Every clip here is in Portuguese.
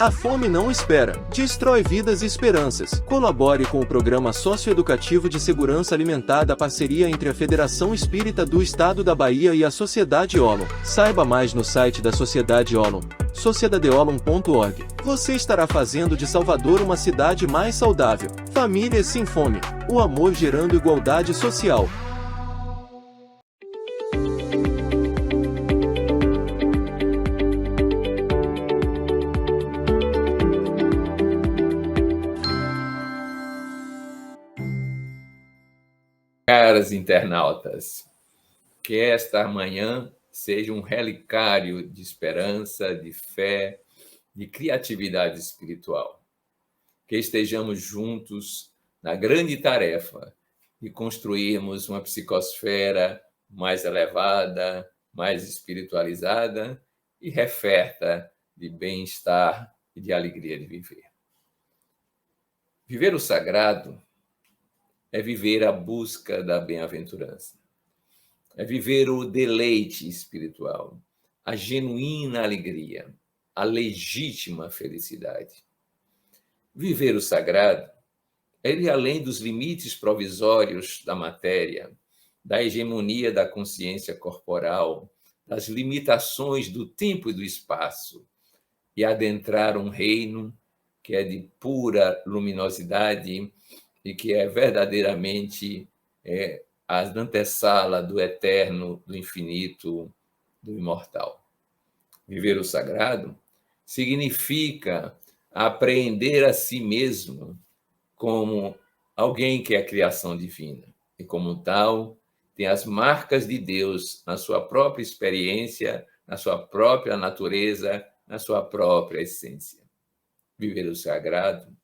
A fome não espera, destrói vidas e esperanças. Colabore com o Programa Socioeducativo de Segurança Alimentar da parceria entre a Federação Espírita do Estado da Bahia e a Sociedade Olum. Saiba mais no site da Sociedade Olum, sociedadeolum.org. Você estará fazendo de Salvador uma cidade mais saudável. Famílias sem fome. O amor gerando igualdade social. Caras internautas, que esta manhã seja um relicário de esperança, de fé, de criatividade espiritual. Que estejamos juntos na grande tarefa de construirmos uma psicosfera mais elevada, mais espiritualizada e referta de bem-estar e de alegria de viver. Viver o sagrado é viver a busca da bem-aventurança. É viver o deleite espiritual, a genuína alegria, a legítima felicidade. Viver o sagrado é ir além dos limites provisórios da matéria, da hegemonia da consciência corporal, das limitações do tempo e do espaço, e adentrar um reino que é de pura luminosidade e que é verdadeiramente a antessala do eterno, do infinito, do imortal. Viver o sagrado significa apreender a si mesmo como alguém que é a criação divina e, como tal, tem as marcas de Deus na sua própria experiência, na sua própria natureza, na sua própria essência. Viver o sagrado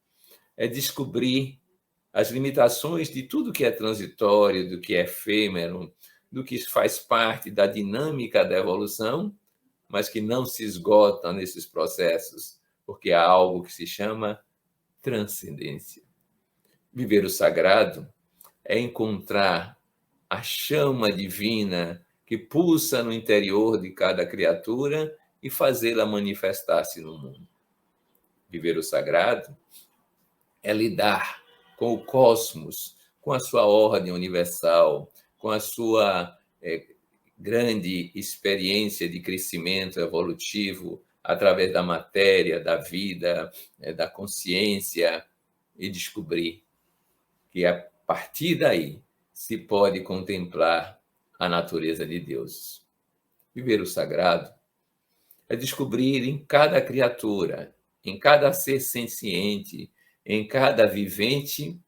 é descobrir as limitações de tudo que é transitório, do que é efêmero, do que faz parte da dinâmica da evolução, mas que não se esgota nesses processos, porque há algo que se chama transcendência. Viver o sagrado é encontrar a chama divina que pulsa no interior de cada criatura e fazê-la manifestar-se no mundo. Viver o sagrado é lidar com o cosmos, com a sua ordem universal, com a sua grande experiência de crescimento evolutivo através da matéria, da vida, da consciência, e descobrir que a partir daí se pode contemplar a natureza de Deus. Viver o sagrado é descobrir em cada criatura, em cada ser senciente, em cada vivente,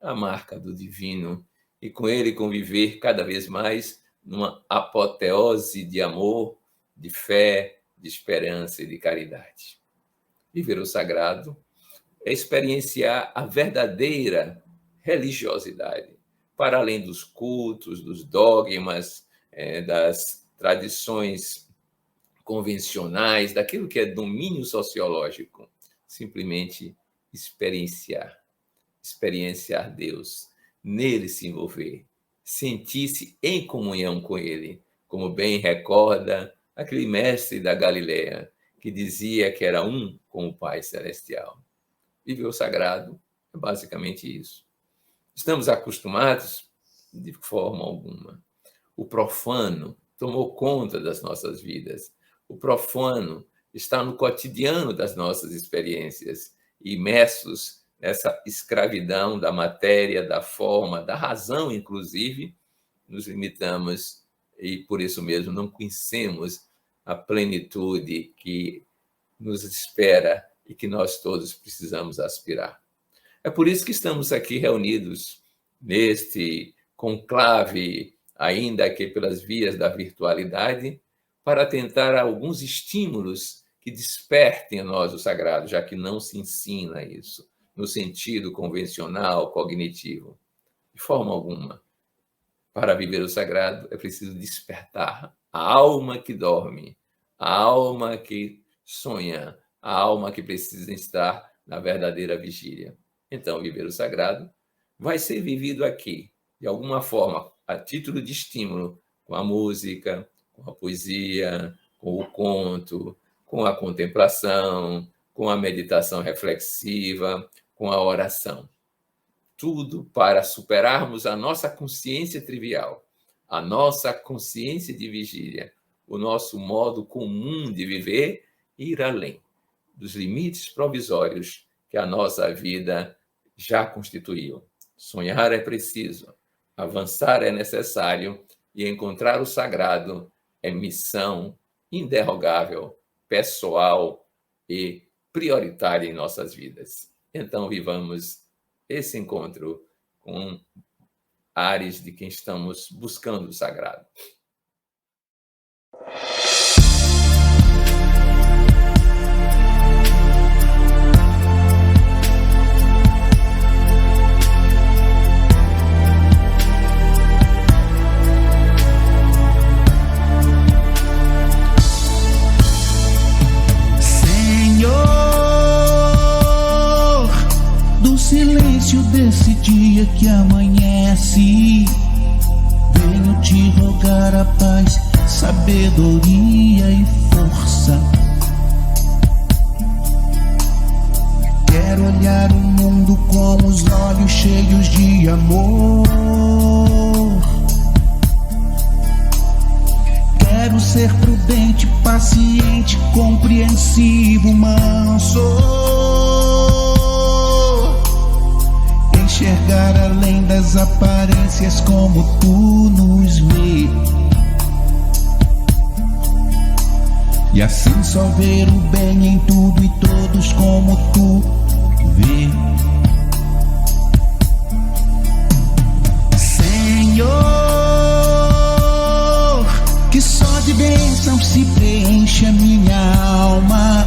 a marca do divino, e com ele conviver cada vez mais numa apoteose de amor, de fé, de esperança e de caridade. Viver o sagrado é experienciar a verdadeira religiosidade, para além dos cultos, dos dogmas, das tradições convencionais, daquilo que é domínio sociológico. Simplesmente experienciar Deus, nele se envolver, sentir-se em comunhão com ele, como bem recorda aquele mestre da Galileia, que dizia que era um com o Pai Celestial. Viver o sagrado é basicamente isso. Estamos acostumados? De forma alguma. O profano tomou conta das nossas vidas. O profano está no cotidiano das nossas experiências, imersos nessa escravidão da matéria, da forma, da razão, inclusive, nos limitamos e, por isso mesmo, não conhecemos a plenitude que nos espera e que nós todos precisamos aspirar. É por isso que estamos aqui reunidos neste conclave, ainda que pelas vias da virtualidade, para tentar alguns estímulos que despertem em nós o sagrado, já que não se ensina isso no sentido convencional, cognitivo. De forma alguma. Para viver o sagrado é preciso despertar a alma que dorme, a alma que sonha, a alma que precisa estar na verdadeira vigília. Então, viver o sagrado vai ser vivido aqui, de alguma forma, a título de estímulo, com a música, com a poesia, com o conto, com a contemplação, com a meditação reflexiva, com a oração. Tudo para superarmos a nossa consciência trivial, a nossa consciência de vigília, o nosso modo comum de viver e ir além dos limites provisórios que a nossa vida já constituiu. Sonhar é preciso, avançar é necessário e encontrar o sagrado é missão inderrogável, pessoal e prioritária em nossas vidas. Então, vivamos esse encontro com ares de quem estamos buscando o sagrado. Desse dia que amanhece, venho te rogar a paz, sabedoria e força. Quero olhar o mundo com os olhos cheios de amor. Quero ser prudente, paciente, compreensivo, manso. Enxergar além das aparências como tu nos vê, e assim só ver o bem em tudo e todos como tu vê. Senhor, que só de bênção se preenche a minha alma.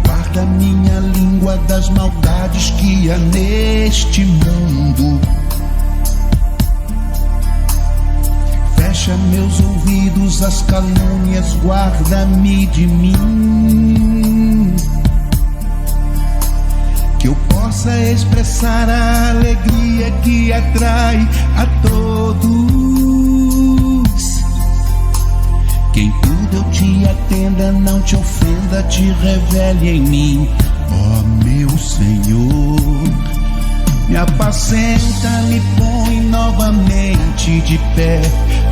Guarda minha língua das maldades que há neste mundo. Fecha meus ouvidos às calúnias, guarda-me de mim. Que eu possa expressar a alegria que atrai a todos. Que em tudo eu te atenda, não te ofenda, te revele em mim, ó meu Senhor. Me apacenta, me põe novamente de pé,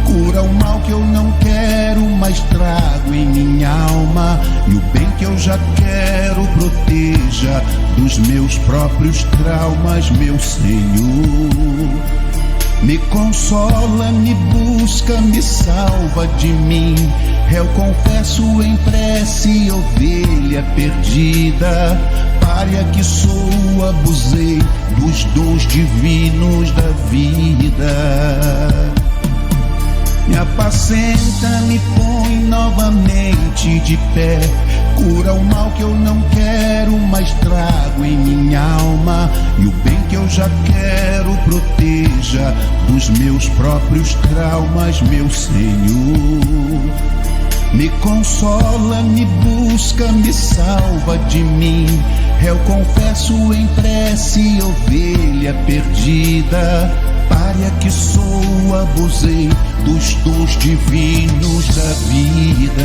cura o mal que eu não quero, mas trago em minha alma, e o bem que eu já quero proteja dos meus próprios traumas, meu Senhor. Me consola, me busca, me salva de mim. Eu confesso em prece, ovelha perdida. Pária que sou, abusei dos dons divinos da vida. Me apacenta, me põe novamente de pé, cura o mal que eu não quero, mas trago em minha alma, e o bem que eu já quero proteja dos meus próprios traumas, meu Senhor. Me consola, me busca, me salva de mim. Eu confesso em prece, ovelha perdida. Pária que sou, abusei dos dons divinos da vida.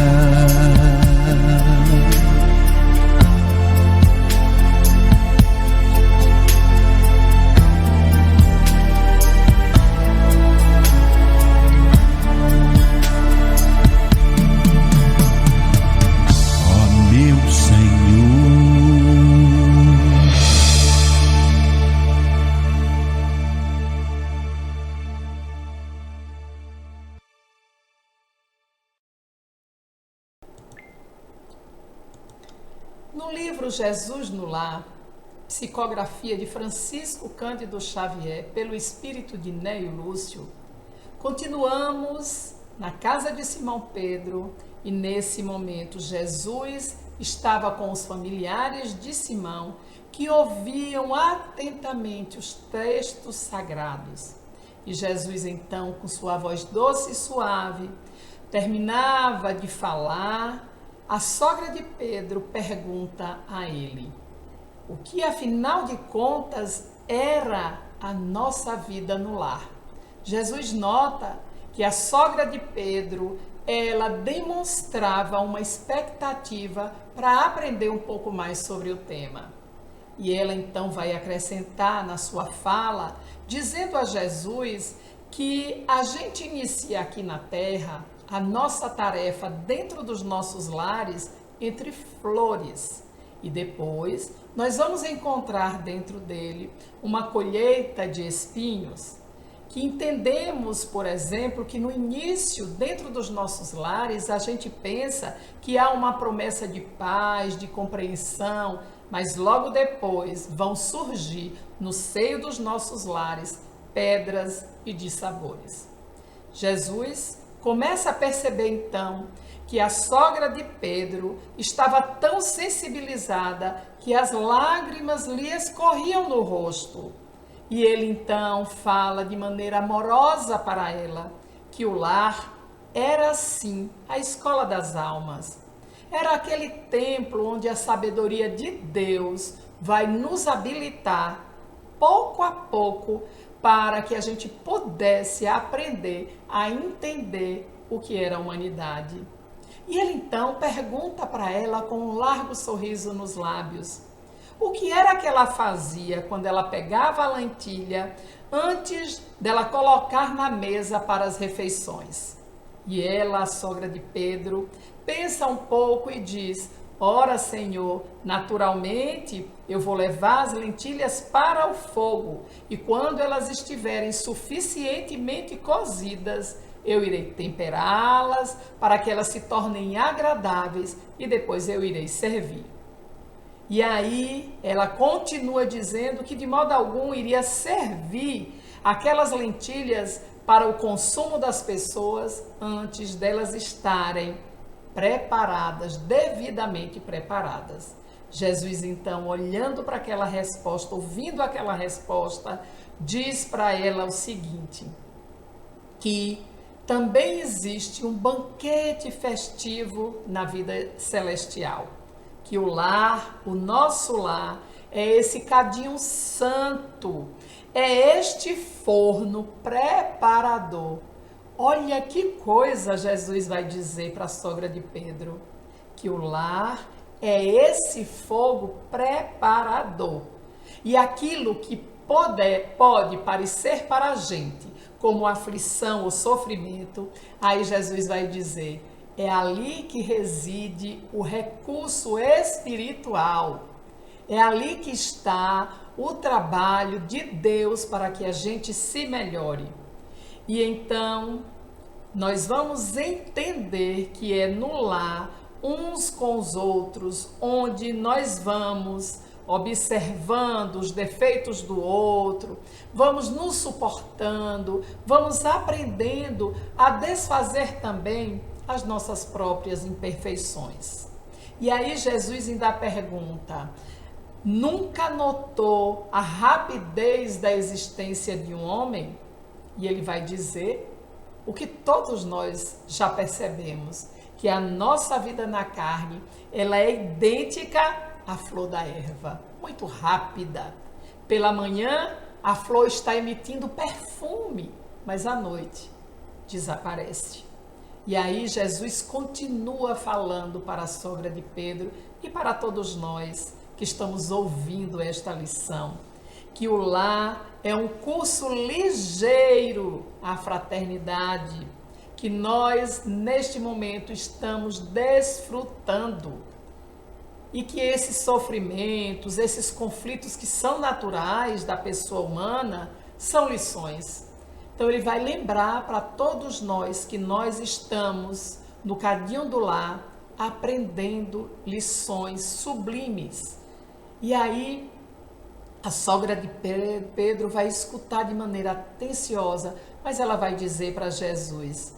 No livro Jesus no Lar, psicografia de Francisco Cândido Xavier, pelo espírito de Neio Lúcio, continuamos na casa de Simão Pedro e nesse momento Jesus estava com os familiares de Simão que ouviam atentamente os textos sagrados. E Jesus então, com sua voz doce e suave, terminava de falar. A sogra de Pedro pergunta a ele: o que afinal de contas era a nossa vida no lar? Jesus nota que a sogra de Pedro, ela demonstrava uma expectativa para aprender um pouco mais sobre o tema. E ela então vai acrescentar na sua fala, dizendo a Jesus que a gente inicia aqui na Terra a nossa tarefa dentro dos nossos lares entre flores. E depois nós vamos encontrar dentro dele uma colheita de espinhos, que entendemos, por exemplo, que no início, dentro dos nossos lares, a gente pensa que há uma promessa de paz, de compreensão, mas logo depois vão surgir no seio dos nossos lares pedras e dissabores. Jesus começa a perceber então que a sogra de Pedro estava tão sensibilizada que as lágrimas lhe escorriam no rosto. E ele então fala de maneira amorosa para ela que o lar era sim a escola das almas. Era aquele templo onde a sabedoria de Deus vai nos habilitar pouco a pouco para que a gente pudesse aprender a entender o que era a humanidade. E ele então pergunta para ela com um largo sorriso nos lábios: o que era que ela fazia quando ela pegava a lentilha antes dela colocar na mesa para as refeições? E ela, a sogra de Pedro, pensa um pouco e diz: ora, Senhor, naturalmente eu vou levar as lentilhas para o fogo, e quando elas estiverem suficientemente cozidas, eu irei temperá-las para que elas se tornem agradáveis e depois eu irei servir. E aí ela continua dizendo que de modo algum iria servir aquelas lentilhas para o consumo das pessoas antes delas estarem preparadas, devidamente preparadas. Jesus então, olhando para aquela resposta, ouvindo aquela resposta, diz para ela o seguinte, que também existe um banquete festivo na vida celestial. Que o lar, o nosso lar, é esse cadinho santo, é este forno preparador. Olha que coisa Jesus vai dizer para a sogra de Pedro, que o lar é esse fogo preparador. E aquilo que pode parecer para a gente como aflição ou sofrimento, aí Jesus vai dizer: é ali que reside o recurso espiritual. É ali que está o trabalho de Deus para que a gente se melhore. E então, nós vamos entender que é no lar, uns com os outros, onde nós vamos observando os defeitos do outro, vamos nos suportando, vamos aprendendo a desfazer também as nossas próprias imperfeições. E aí Jesus ainda pergunta: nunca notou a rapidez da existência de um homem? E ele vai dizer o que todos nós já percebemos, que a nossa vida na carne, ela é idêntica à flor da erva, muito rápida. Pela manhã, a flor está emitindo perfume, mas à noite desaparece. E aí Jesus continua falando para a sogra de Pedro e para todos nós que estamos ouvindo esta lição, que o lar é um curso ligeiro à fraternidade, que nós neste momento estamos desfrutando, e que esses sofrimentos, esses conflitos que são naturais da pessoa humana, são lições. Então ele vai lembrar para todos nós que nós estamos no cadinho do lar aprendendo lições sublimes. E aí a sogra de Pedro vai escutar de maneira atenciosa, mas ela vai dizer para Jesus: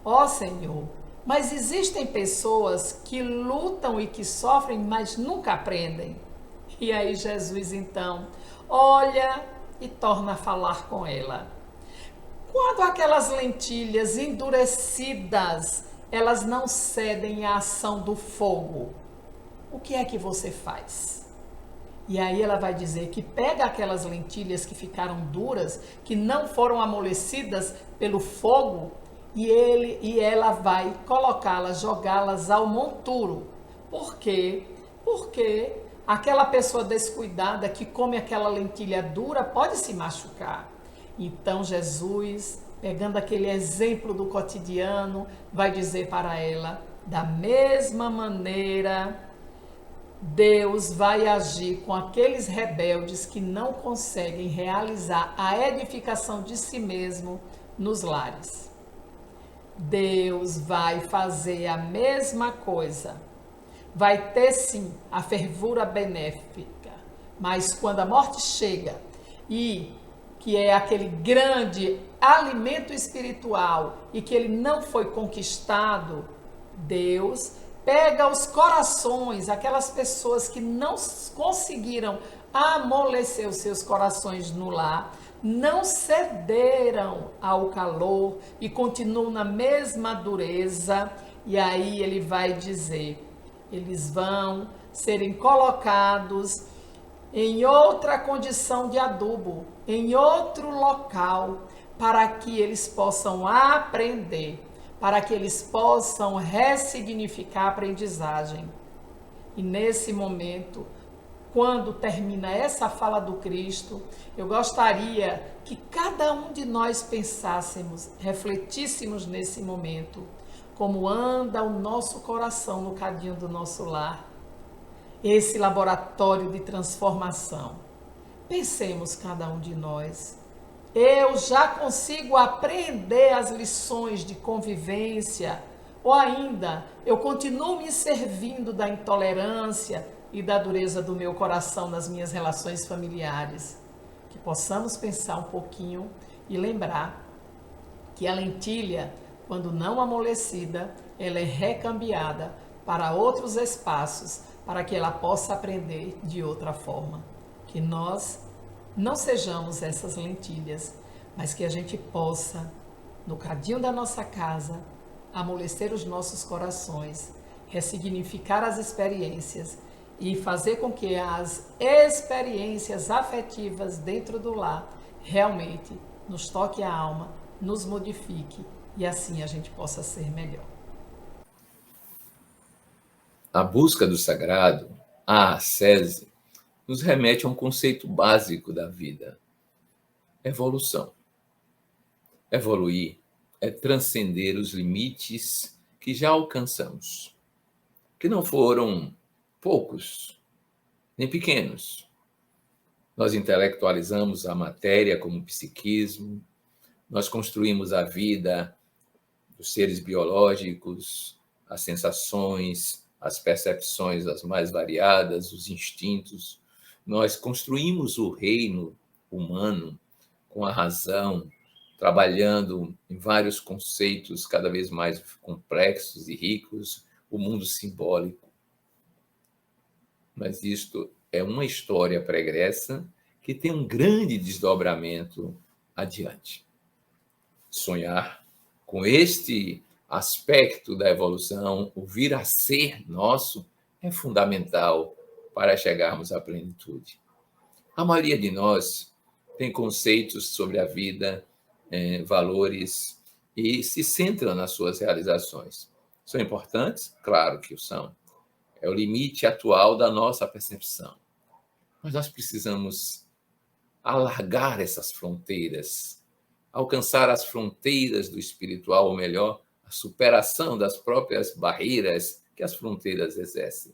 ó Senhor, mas existem pessoas que lutam e que sofrem, mas nunca aprendem. E aí Jesus então olha e torna a falar com ela. Quando aquelas lentilhas endurecidas, elas não cedem à ação do fogo, o que é que você faz? E aí ela vai dizer que pega aquelas lentilhas que ficaram duras, que não foram amolecidas pelo fogo, e ela vai colocá-las, jogá-las ao monturo, Por quê? Porque aquela pessoa descuidada que come aquela lentilha dura pode se machucar. Então Jesus, pegando aquele exemplo do cotidiano, vai dizer para ela: da mesma maneira, Deus vai agir com aqueles rebeldes que não conseguem realizar a edificação de si mesmo nos lares. Deus vai fazer a mesma coisa. Vai ter sim a fervura benéfica, mas quando a morte chega, e que é aquele grande alimento espiritual e que ele não foi conquistado, Deus pega os corações, aquelas pessoas que não conseguiram amolecer os seus corações no lar, não cederam ao calor e continuam na mesma dureza, e aí ele vai dizer: eles vão serem colocados em outra condição de adubo, em outro local, para que eles possam aprender, para que eles possam ressignificar a aprendizagem. E nesse momento, quando termina essa fala do Cristo, eu gostaria que cada um de nós pensássemos, refletíssemos nesse momento, como anda o nosso coração no cadinho do nosso lar, esse laboratório de transformação. Pensemos cada um de nós. Eu já consigo aprender as lições de convivência, ou ainda eu continuo me servindo da intolerância e da dureza do meu coração nas minhas relações familiares? Que possamos pensar um pouquinho e lembrar que a lentilha, quando não amolecida, ela é recambiada para outros espaços, para que ela possa aprender de outra forma. Que nós não sejamos essas lentilhas, mas que a gente possa, no cadinho da nossa casa, amolecer os nossos corações, ressignificar as experiências e fazer com que as experiências afetivas dentro do lar realmente nos toque a alma, nos modifique, e assim a gente possa ser melhor. A busca do sagrado, a ascese, nos remete a um conceito básico da vida: evolução. Evoluir é transcender os limites que já alcançamos, que não foram poucos, nem pequenos. Nós intelectualizamos a matéria como psiquismo, nós construímos a vida dos seres biológicos, as sensações, as percepções as mais variadas, os instintos. Nós construímos o reino humano com a razão, trabalhando em vários conceitos cada vez mais complexos e ricos, o mundo simbólico. Mas isto é uma história pregressa que tem um grande desdobramento adiante. Sonhar com este aspecto da evolução, o vir a ser nosso, é fundamental para chegarmos à plenitude. A maioria de nós tem conceitos sobre a vida, valores, e se centra nas suas realizações. São importantes? Claro que o são. É o limite atual da nossa percepção. Mas nós precisamos alargar essas fronteiras, alcançar as fronteiras do espiritual, ou melhor, a superação das próprias barreiras que as fronteiras exercem.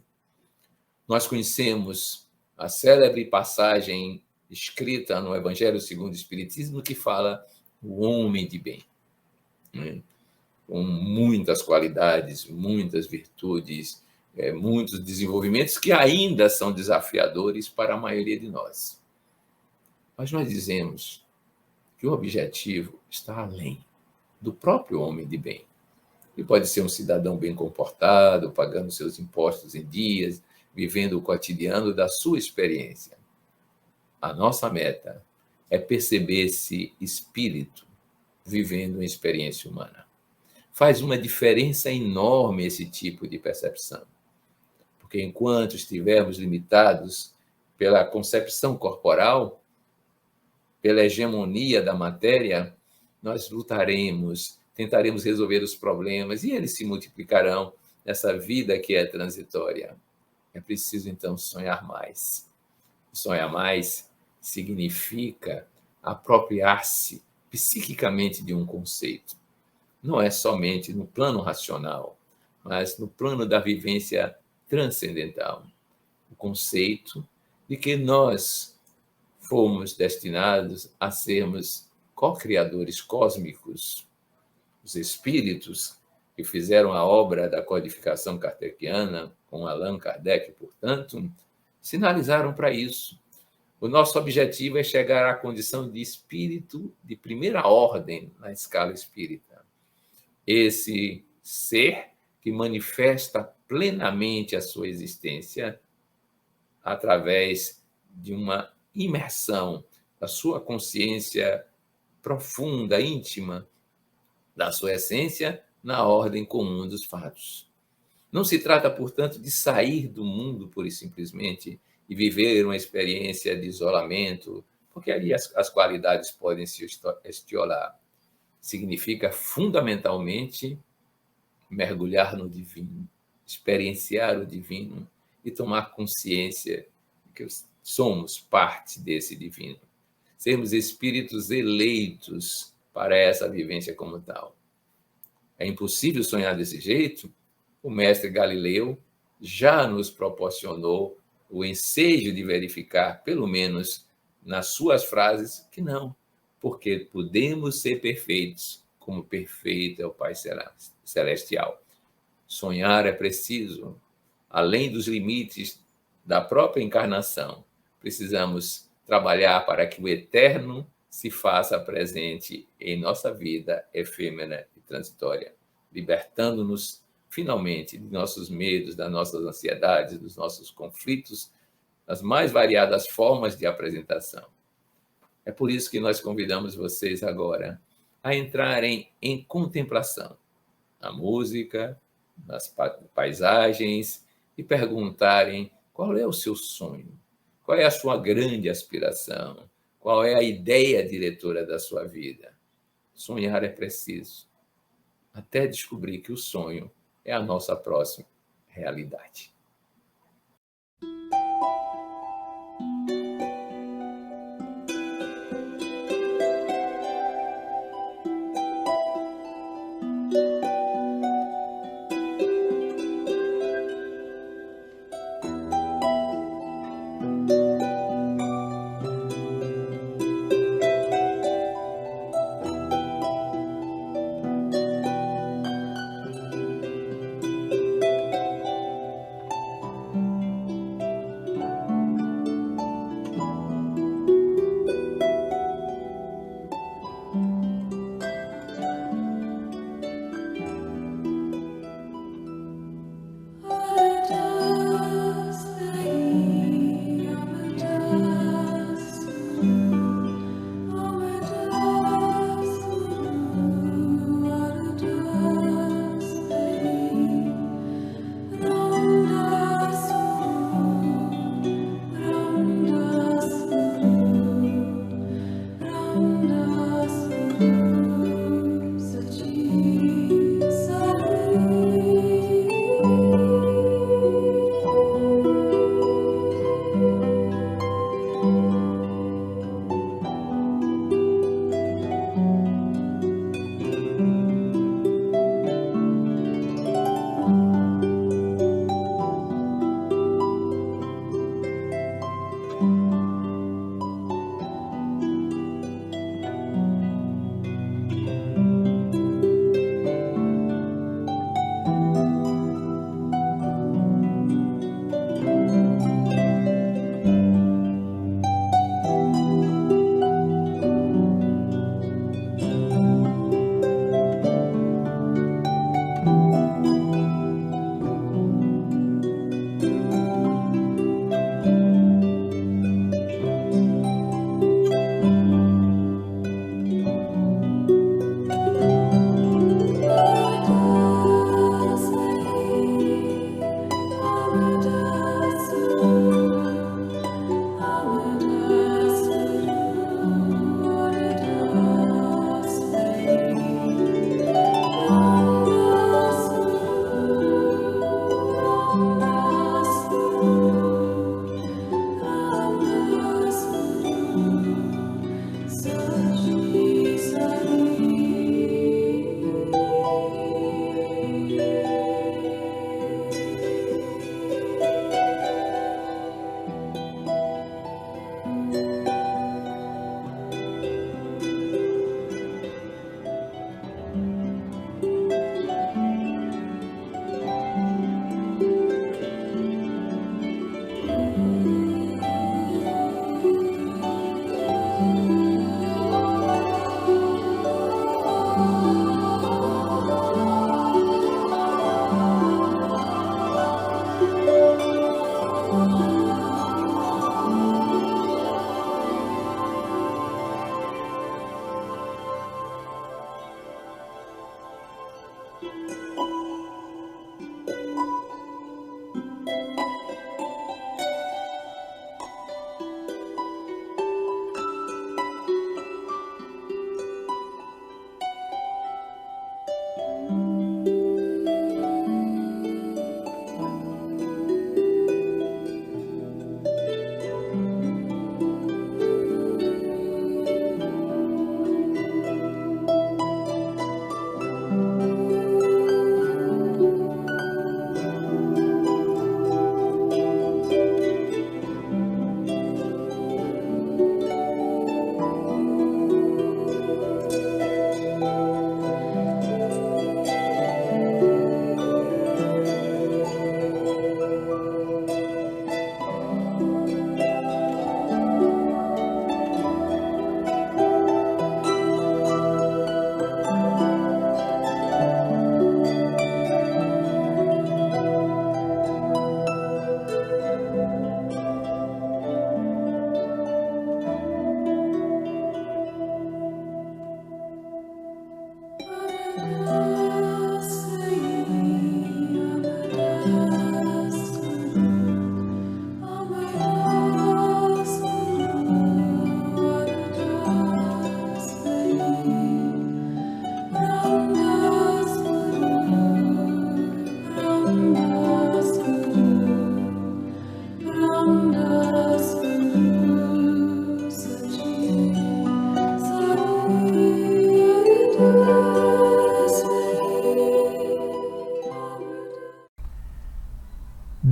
Nós conhecemos a célebre passagem escrita no Evangelho segundo o Espiritismo que fala o homem de bem, né? Com muitas qualidades, muitas virtudes, muitos desenvolvimentos que ainda são desafiadores para a maioria de nós. Mas nós dizemos que o objetivo está além do próprio homem de bem. Ele pode ser um cidadão bem comportado, pagando seus impostos em dias, vivendo o cotidiano da sua experiência. A nossa meta é perceber esse espírito vivendo uma experiência humana. Faz uma diferença enorme esse tipo de percepção. Porque enquanto estivermos limitados pela concepção corporal, pela hegemonia da matéria, nós lutaremos, tentaremos resolver os problemas e eles se multiplicarão nessa vida que é transitória. É preciso, então, sonhar mais. Sonhar mais significa apropriar-se psiquicamente de um conceito. Não é somente no plano racional, mas no plano da vivência transcendental. O conceito de que nós fomos destinados a sermos co-criadores cósmicos. Os espíritos que fizeram a obra da codificação kardeciana, com Allan Kardec, portanto, sinalizaram para isso. O nosso objetivo é chegar à condição de espírito de primeira ordem na escala espírita. Esse ser que manifesta plenamente a sua existência através de uma imersão da sua consciência profunda, íntima, da sua essência na ordem comum dos fatos. Não se trata, portanto, de sair do mundo pura e simplesmente e viver uma experiência de isolamento, porque ali as qualidades podem se estiolar. Significa, fundamentalmente, mergulhar no divino, experienciar o divino e tomar consciência de que somos parte desse divino. Sermos espíritos eleitos para essa vivência como tal. É impossível sonhar desse jeito? O mestre Galileu já nos proporcionou o ensejo de verificar, pelo menos nas suas frases, que não, porque podemos ser perfeitos, como perfeito é o Pai Celestial. Sonhar é preciso, além dos limites da própria encarnação. Precisamos trabalhar para que o eterno se faça presente em nossa vida efêmera e transitória, libertando-nos finalmente de nossos medos, das nossas ansiedades, dos nossos conflitos, das mais variadas formas de apresentação. É por isso que nós convidamos vocês agora a entrarem em contemplação na música, nas paisagens e perguntarem qual é o seu sonho, qual é a sua grande aspiração, qual é a ideia diretora da sua vida. Sonhar é preciso, até descobrir que o sonho é a nossa próxima realidade.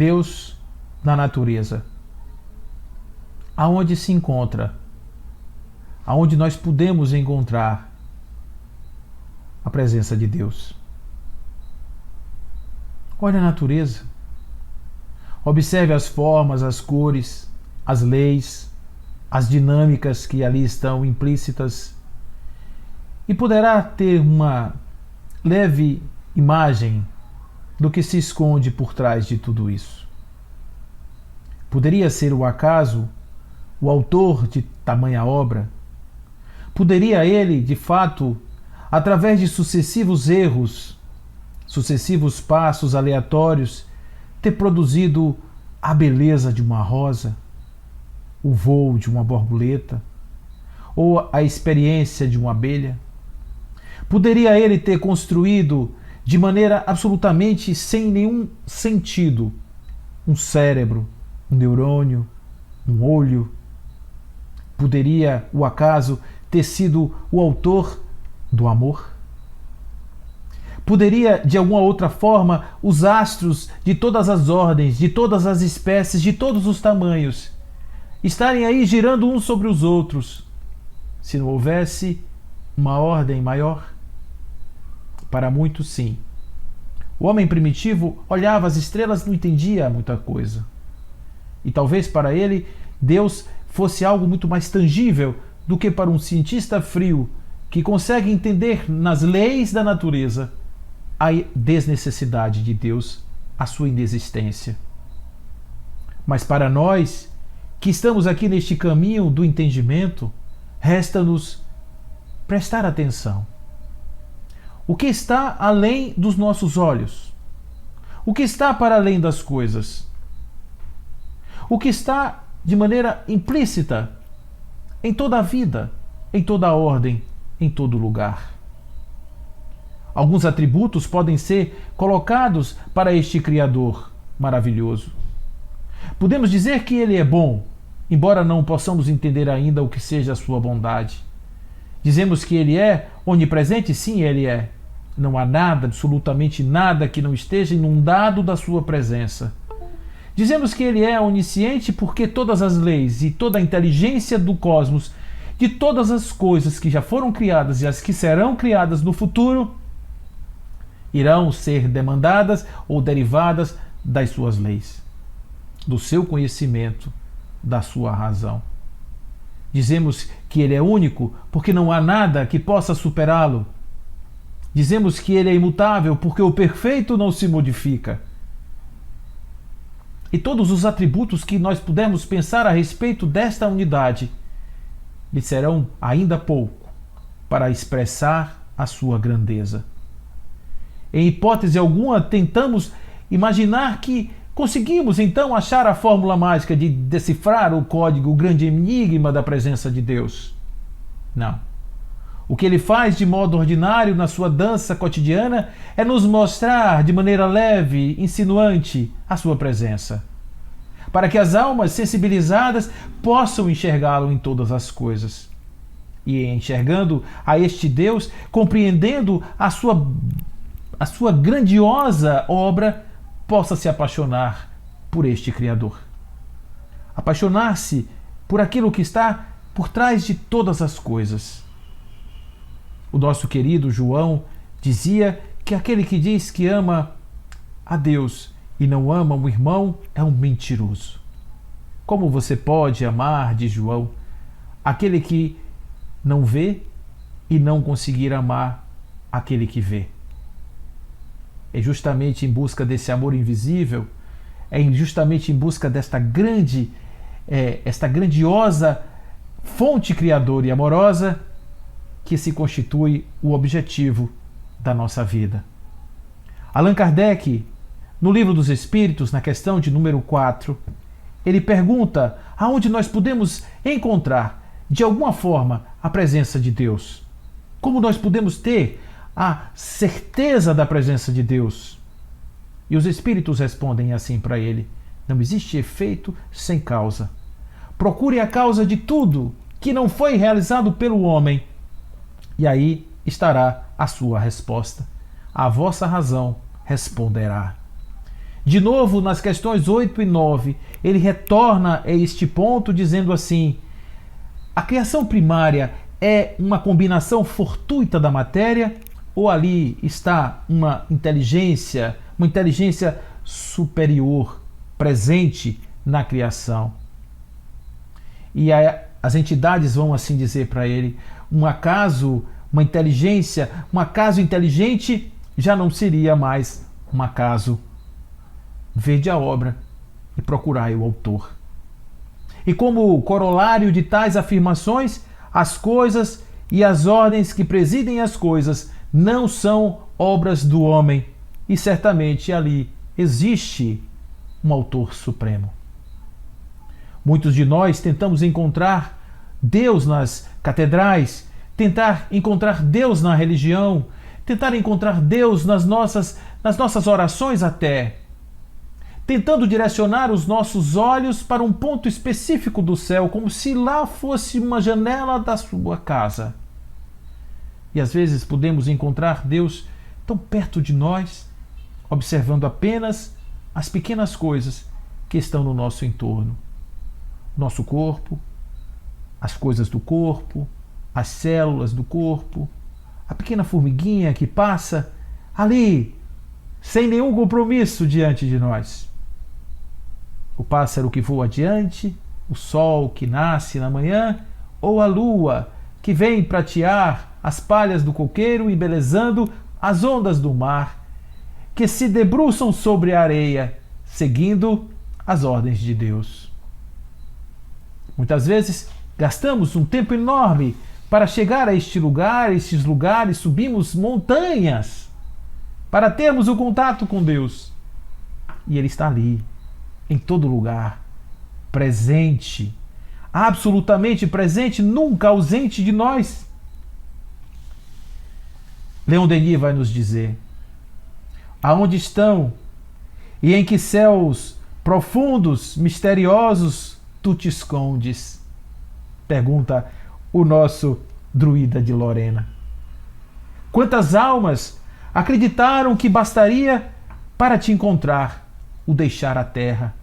Deus na natureza. Aonde se encontra? Aonde nós podemos encontrar a presença de Deus? Olha a natureza. Observe as formas, as cores, as leis, as dinâmicas que ali estão implícitas. E poderá ter uma leve imagem do que se esconde por trás de tudo isso. Poderia ser o acaso o autor de tamanha obra? Poderia ele, de fato, através de sucessivos erros, sucessivos passos aleatórios, ter produzido a beleza de uma rosa, o voo de uma borboleta, ou a experiência de uma abelha? Poderia ele ter construído de maneira absolutamente sem nenhum sentido um cérebro, um neurônio, um olho? Poderia o acaso ter sido o autor do amor? Poderia, de alguma outra forma, os astros de todas as ordens, de todas as espécies, de todos os tamanhos, estarem aí girando uns sobre os outros, se não houvesse uma ordem maior? Para muitos, sim. O homem primitivo olhava as estrelas e não entendia muita coisa. E talvez para ele, Deus fosse algo muito mais tangível do que para um cientista frio que consegue entender nas leis da natureza a desnecessidade de Deus, a sua inexistência. Mas para nós, que estamos aqui neste caminho do entendimento, resta-nos prestar atenção. O que está além dos nossos olhos? O que está para além das coisas? O que está de maneira implícita em toda a vida, em toda a ordem, em todo lugar? Alguns atributos podem ser colocados para este Criador maravilhoso. Podemos dizer que ele é bom, embora não possamos entender ainda o que seja a sua bondade. Dizemos que ele é onipresente? Sim, ele é. Não há nada, absolutamente nada, que não esteja inundado da sua presença. Dizemos que ele é onisciente porque todas as leis e toda a inteligência do cosmos, de todas as coisas que já foram criadas e as que serão criadas no futuro, irão ser demandadas ou derivadas das suas leis, do seu conhecimento, da sua razão. Dizemos que ele é único porque não há nada que possa superá-lo. Dizemos que ele é imutável porque o perfeito não se modifica. E todos os atributos que nós pudermos pensar a respeito desta unidade lhe serão ainda pouco para expressar a sua grandeza. Em hipótese alguma, tentamos imaginar que conseguimos então achar a fórmula mágica de decifrar o código, o grande enigma da presença de Deus. Não. O que ele faz de modo ordinário na sua dança cotidiana é nos mostrar de maneira leve, insinuante, a sua presença, para que as almas sensibilizadas possam enxergá-lo em todas as coisas. E enxergando a este Deus, compreendendo a sua grandiosa obra, possa se apaixonar por este Criador. Apaixonar-se por aquilo que está por trás de todas as coisas. O nosso querido João dizia que aquele que diz que ama a Deus e não ama o irmão é um mentiroso. Como você pode amar, diz João, aquele que não vê e não conseguir amar aquele que vê? É justamente em busca desse amor invisível, é justamente em busca desta esta grandiosa fonte criadora e amorosa que se constitui o objetivo da nossa vida. Allan Kardec, no Livro dos Espíritos, na questão de número 4, ele pergunta aonde nós podemos encontrar, de alguma forma, a presença de Deus. Como nós podemos ter a certeza da presença de Deus? E os Espíritos respondem assim para ele: não existe efeito sem causa. Procure a causa de tudo que não foi realizado pelo homem, e aí estará a sua resposta. A vossa razão responderá. De novo, nas questões 8 e 9, ele retorna a este ponto dizendo assim: a criação primária é uma combinação fortuita da matéria ou ali está uma inteligência superior presente na criação? E as entidades vão assim dizer para ele: um acaso inteligente já não seria mais um acaso. Vede a obra e procurai o autor. E como corolário de tais afirmações, as coisas e as ordens que presidem as coisas não são obras do homem, e certamente ali existe um autor supremo. Muitos de nós tentamos encontrar Deus nas catedrais, tentar encontrar Deus na religião, tentar encontrar Deus nas nossas orações até, tentando direcionar os nossos olhos para um ponto específico do céu, como se lá fosse uma janela da sua casa. E às vezes podemos encontrar Deus tão perto de nós, observando apenas as pequenas coisas que estão no nosso entorno. Nosso corpo, as coisas do corpo, as células do corpo, a pequena formiguinha que passa ali, sem nenhum compromisso diante de nós. O pássaro que voa adiante, o sol que nasce na manhã, ou a lua que vem pratear as palhas do coqueiro, embelezando as ondas do mar, que se debruçam sobre a areia, seguindo as ordens de Deus. Muitas vezes gastamos um tempo enorme para chegar a estes lugares, subimos montanhas para termos o contato com Deus. E Ele está ali, em todo lugar, presente, absolutamente presente, nunca ausente de nós. Leon Denis vai nos dizer: aonde estão e em que céus profundos, misteriosos, tu te escondes? Pergunta o nosso druida de Lorena. Quantas almas acreditaram que bastaria para te encontrar o deixar a terra?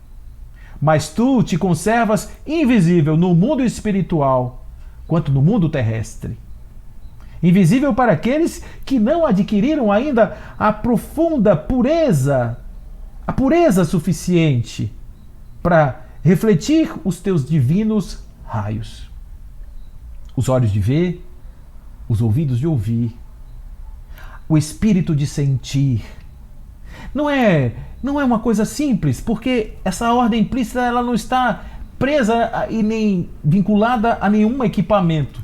Mas tu te conservas invisível no mundo espiritual, quanto no mundo terrestre. Invisível para aqueles que não adquiriram ainda a profunda pureza, a pureza suficiente para refletir os teus divinos raios. Os olhos de ver, os ouvidos de ouvir, o espírito de sentir. Não é uma coisa simples, porque essa ordem implícita ela não está presa e nem vinculada a nenhum equipamento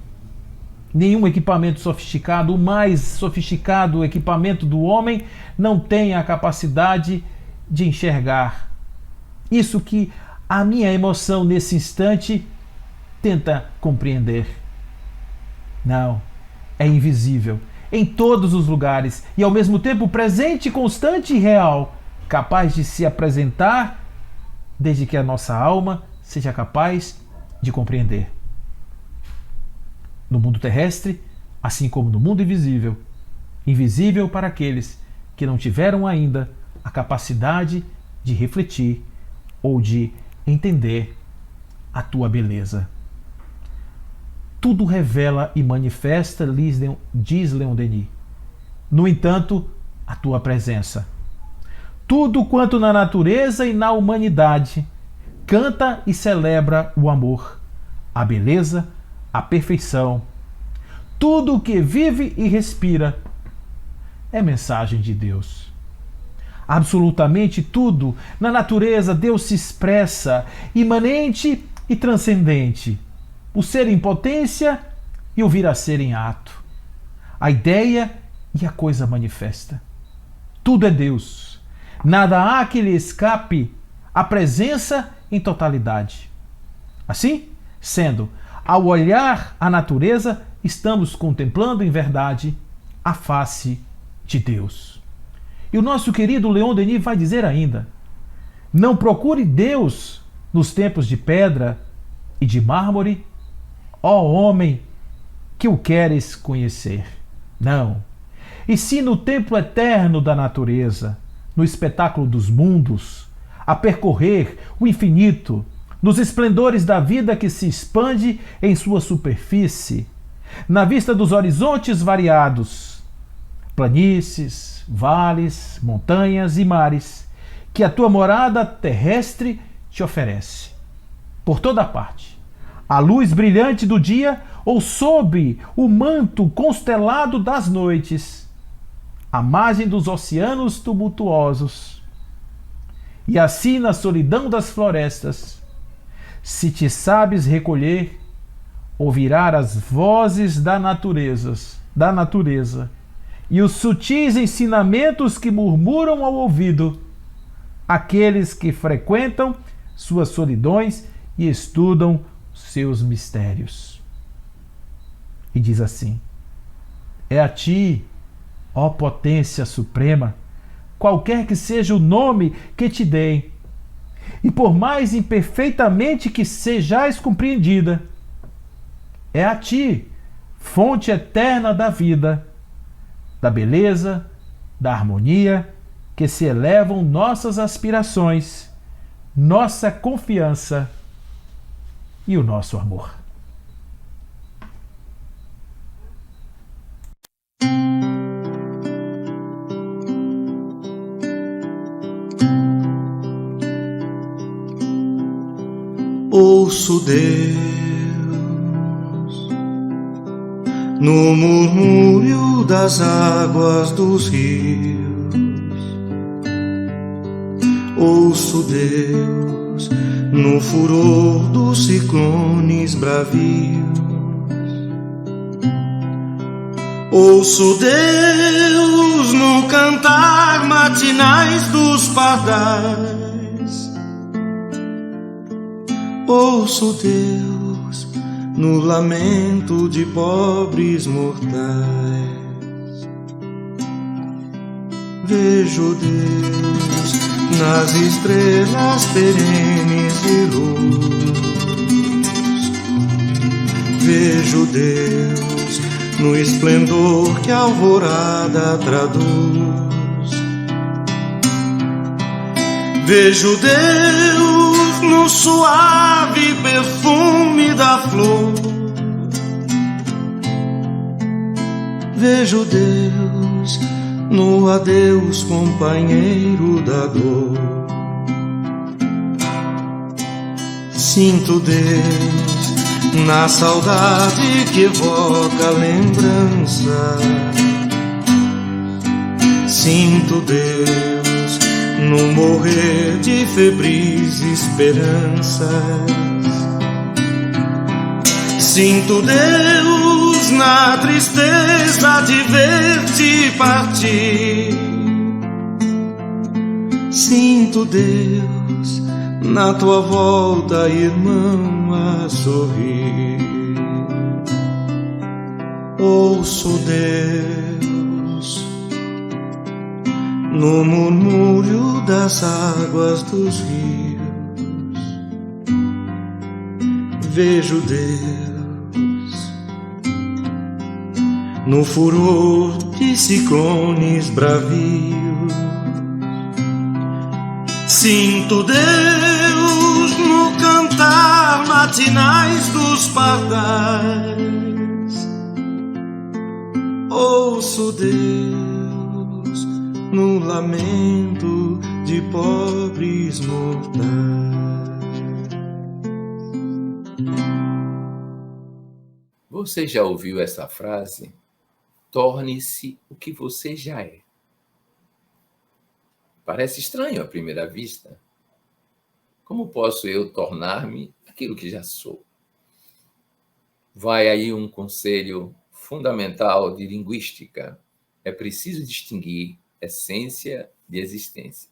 sofisticado. O mais sofisticado equipamento do homem não tem a capacidade de enxergar isso que a minha emoção nesse instante tenta compreender. Não, é invisível em todos os lugares e ao mesmo tempo presente, constante e real, capaz de se apresentar desde que a nossa alma seja capaz de compreender. No mundo terrestre, assim como no mundo invisível, invisível para aqueles que não tiveram ainda a capacidade de refletir ou de entender a tua beleza. Tudo revela e manifesta, diz Leon Denis. No entanto, a tua presença. Tudo quanto na natureza e na humanidade canta e celebra o amor, a beleza, a perfeição. Tudo o que vive e respira é mensagem de Deus. Absolutamente tudo na natureza Deus se expressa, imanente e transcendente. O ser em potência e o vir a ser em ato. A ideia e a coisa manifesta. Tudo é Deus. Nada há que lhe escape a presença em totalidade. Assim, sendo, ao olhar a natureza, estamos contemplando em verdade a face de Deus. E o nosso querido Leon Denis vai dizer ainda: não procure Deus nos templos de pedra e de mármore, ó homem, que o queres conhecer. Não. E sim no templo eterno da natureza, no espetáculo dos mundos, a percorrer o infinito, nos esplendores da vida que se expande em sua superfície, na vista dos horizontes variados, planícies, vales, montanhas e mares, que a tua morada terrestre te oferece. Por toda parte, à luz brilhante do dia ou sob o manto constelado das noites, à margem dos oceanos tumultuosos, e assim na solidão das florestas, se te sabes recolher, ouvirás as vozes da natureza e os sutis ensinamentos que murmuram ao ouvido aqueles que frequentam suas solidões e estudam seus mistérios. E diz assim: é a ti, ó potência suprema, qualquer que seja o nome que te deem, e por mais imperfeitamente que sejais compreendida, é a ti, fonte eterna da vida, da beleza, da harmonia, que se elevam nossas aspirações, nossa confiança e o nosso amor. Ouço Deus no murmúrio das águas dos rios. Ouço Deus no furor dos ciclones bravios. Ouço Deus no cantar matinais dos pardais. Ouço Deus no lamento de pobres mortais. Vejo Deus nas estrelas perenes de luz. Vejo Deus no esplendor que a alvorada traduz. Vejo Deus no suave perfume da flor. Vejo Deus no adeus companheiro da dor. Sinto Deus na saudade que evoca a lembrança. Sinto Deus no morrer de febris esperanças. Sinto Deus na tristeza de ver-te partir. Sinto Deus na tua volta, irmão, a sorrir. Ouço Deus no murmúrio das águas dos rios. Vejo Deus no furor de ciclones bravios. Sinto Deus no cantar matinais dos pardais. Ouço Deus no lamento de pobres mortais. Você já ouviu essa frase? Torne-se o que você já é. Parece estranho à primeira vista. Como posso eu tornar-me aquilo que já sou? Vai aí um conselho fundamental de linguística. É preciso distinguir essência de existência.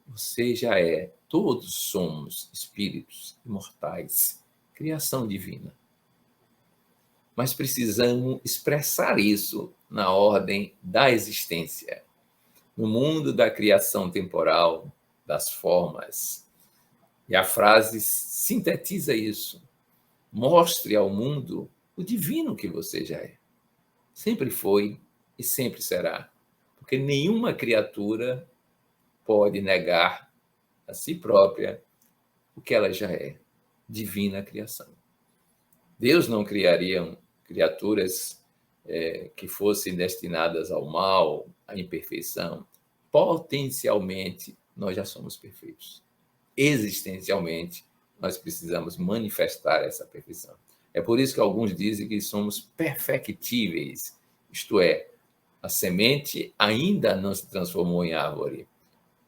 Você já é, todos somos espíritos imortais, criação divina. Mas precisamos expressar isso na ordem da existência. No mundo da criação temporal, das formas. E a frase sintetiza isso. Mostre ao mundo o divino que você já é. Sempre foi e sempre será. Porque nenhuma criatura pode negar a si própria o que ela já é, divina criação. Deus não criaria criaturas que fossem destinadas ao mal, à imperfeição. Potencialmente, nós já somos perfeitos. Existencialmente, nós precisamos manifestar essa perfeição. É por isso que alguns dizem que somos perfectíveis, isto é, a semente ainda não se transformou em árvore.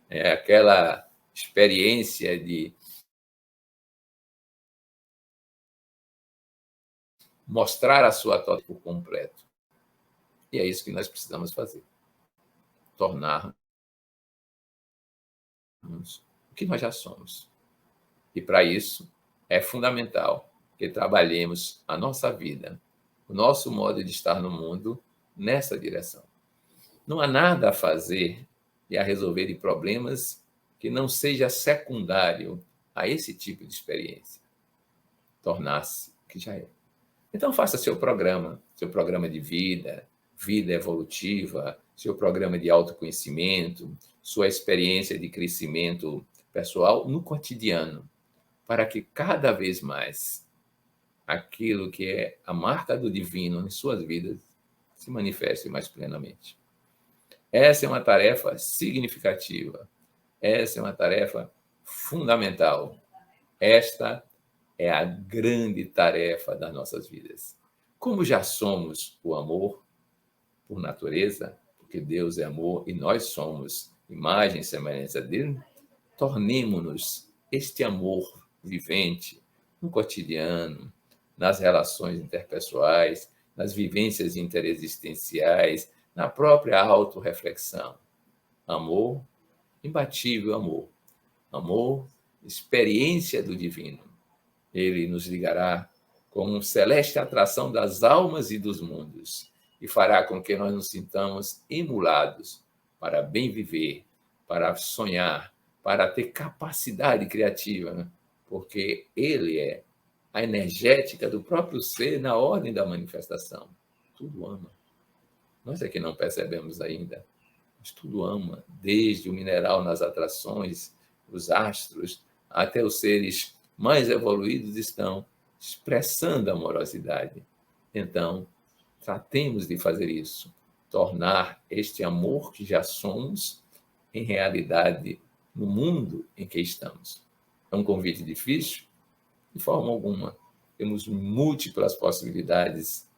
É aquela experiência de mostrar a sua totalidade por completo. E é isso que nós precisamos fazer. Tornar o que nós já somos. E para isso é fundamental que trabalhemos a nossa vida, o nosso modo de estar no mundo nessa direção. Não há nada a fazer e a resolver de problemas que não seja secundário a esse tipo de experiência. Tornar-se o que já é. Então faça seu programa de vida, vida evolutiva, seu programa de autoconhecimento, sua experiência de crescimento pessoal no cotidiano, para que cada vez mais aquilo que é a marca do divino em suas vidas se manifeste mais plenamente. Essa é uma tarefa significativa, essa é uma tarefa fundamental. Esta é a grande tarefa das nossas vidas. Como já somos o amor por natureza, porque Deus é amor e nós somos imagem e semelhança dele, tornemo-nos este amor vivente no cotidiano, nas relações interpessoais, nas vivências interexistenciais, na própria autorreflexão. Amor, imbatível amor. Amor, experiência do divino. Ele nos ligará com uma celeste atração das almas e dos mundos e fará com que nós nos sintamos emulados para bem viver, para sonhar, para ter capacidade criativa, né? Porque ele é a energética do próprio ser na ordem da manifestação. Tudo ama. Nós é que não percebemos ainda, mas tudo ama, desde o mineral nas atrações, os astros, até os seres mais evoluídos estão expressando amorosidade. Então, tratemos de fazer isso, tornar este amor que já somos em realidade no mundo em que estamos. É um convite difícil? De forma alguma. Temos múltiplas possibilidades,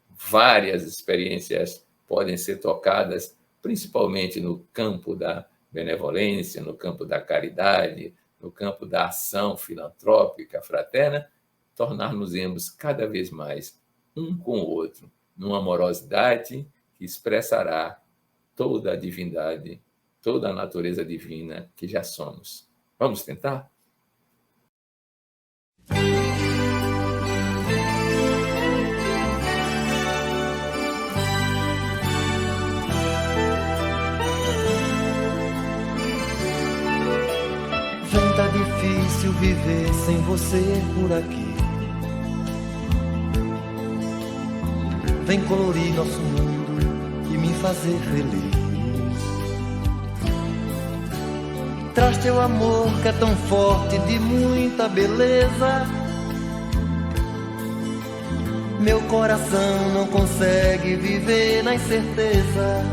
várias experiências podem ser tocadas, principalmente no campo da benevolência, no campo da caridade, no campo da ação filantrópica, fraterna, tornar-nos cada vez mais um com o outro, numa amorosidade que expressará toda a divindade, toda a natureza divina que já somos. Vamos tentar? Tá difícil viver sem você por aqui. Vem colorir nosso mundo e me fazer feliz. Traz teu amor que é tão forte, de muita beleza. Meu coração não consegue viver na incerteza.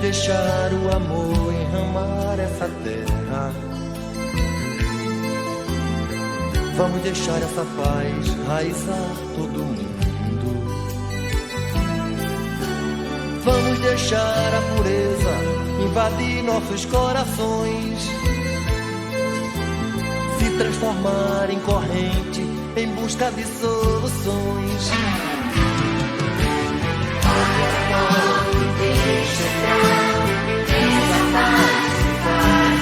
Deixar o amor enramar essa terra. Vamos deixar essa paz raizar todo mundo. Vamos deixar a pureza invadir nossos corações, se transformar em corrente em busca de soluções. Deixa entrar essa paz que faz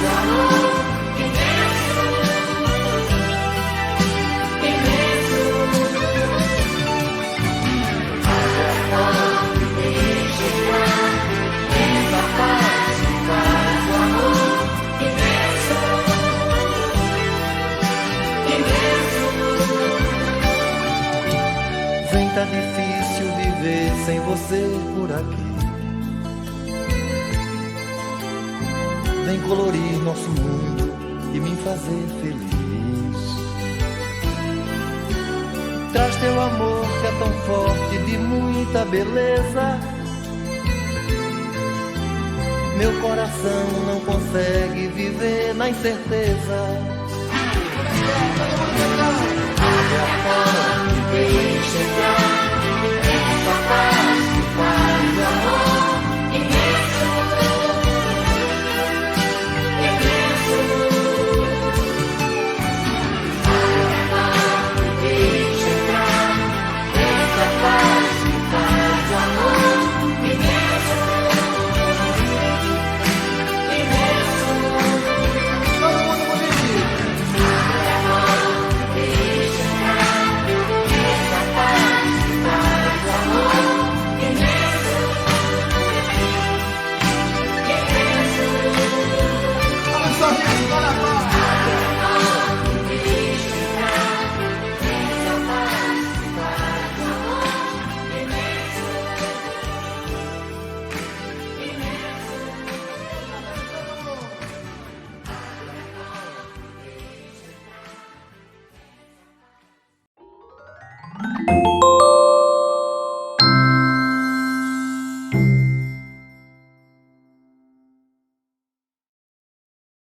é difícil viver sem você por aqui. Vem colorir nosso mundo e me fazer feliz. Traz teu amor que é tão forte, de muita beleza. Meu coração não consegue viver na incerteza.